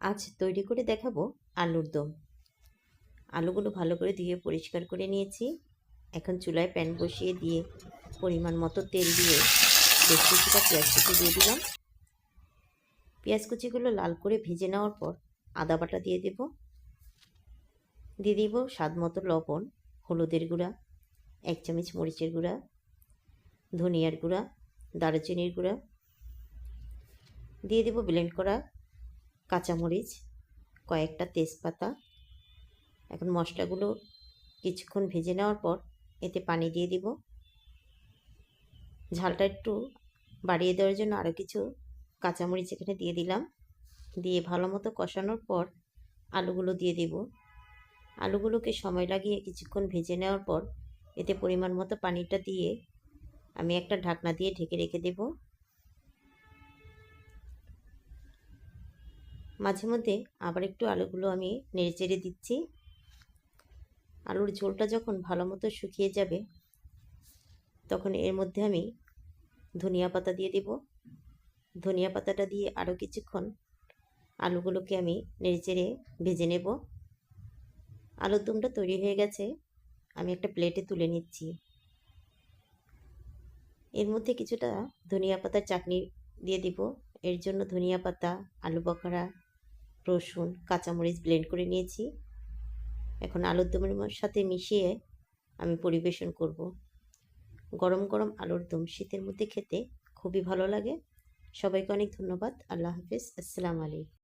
আজ তৈরি করে দেখাবো আলুর দম। আলুগুলো ভালো করে ধুয়ে পরিষ্কার করে নিয়েছি। এখন চুলায় প্যান বসিয়ে দিয়ে পরিমাণ মতো তেল দিয়ে বেশ কিছুটা পেঁয়াজ কুচি দিয়ে দিলাম। পেঁয়াজ কুচিগুলো লাল করে ভেজে নেওয়ার পর আদা বাটা দিয়ে দেব। দিয়ে দিব স্বাদ মতো লবণ, হলুদের গুঁড়া, 1 চামচ মরিচের গুঁড়া, ধনিয়ার গুঁড়া, দারুচিনির গুঁড়া, দিয়ে দেব ব্লেন্ড করা কাঁচামরিচ, কয়েকটা তেজপাতা। এখন মশলাগুলো কিছুক্ষণ ভেজে নেওয়ার পর এতে পানি দিয়ে দিব। ঝালটা একটু বাড়িয়ে দেওয়ার জন্য আরও কিছু কাঁচামরিচ এখানে দিয়ে দিলাম। দিয়ে ভালো মতো কষানোর পর আলুগুলো দিয়ে দেব। আলুগুলোকে সময় লাগিয়ে কিছুক্ষণ ভেজে নেওয়ার পর এতে পরিমাণ মতো পানিটা দিয়ে আমি একটা ঢাকনা দিয়ে ঢেকে রেখে দেব। মাঝে মধ্যে আবার একটু আলুগুলো আমি নেড়েচেড়ে দিচ্ছি। আলুর ঝোলটা যখন ভালো মতো শুকিয়ে যাবে তখন এর মধ্যে আমি ধনিয়া পাতা দিয়ে দেব। ধনিয়া পাতাটা দিয়ে আরও কিছুক্ষণ আলুগুলোকে আমি নেড়েচেড়ে ভেজে নেব। আলুর দমটা তৈরি হয়ে গেছে, আমি একটা প্লেটে তুলে নিচ্ছি। এর মধ্যে কিছুটা ধনিয়া পাতার চাটনি দিয়ে দিব। এর জন্য ধনিয়া পাতা, আলু বখরা, রসুন, কাঁচামরিচ ব্লেন্ড করে নিয়েছি। এখন আলুর দমের সাথে মিশিয়ে আমি পরিবেশন করব। গরম গরম আলুর দম শীতের মধ্যে খেতে খুবই ভালো লাগে। সবাইকে অনেক ধন্যবাদ। আল্লাহ হাফেজ। আসসালামু আলাইকুম।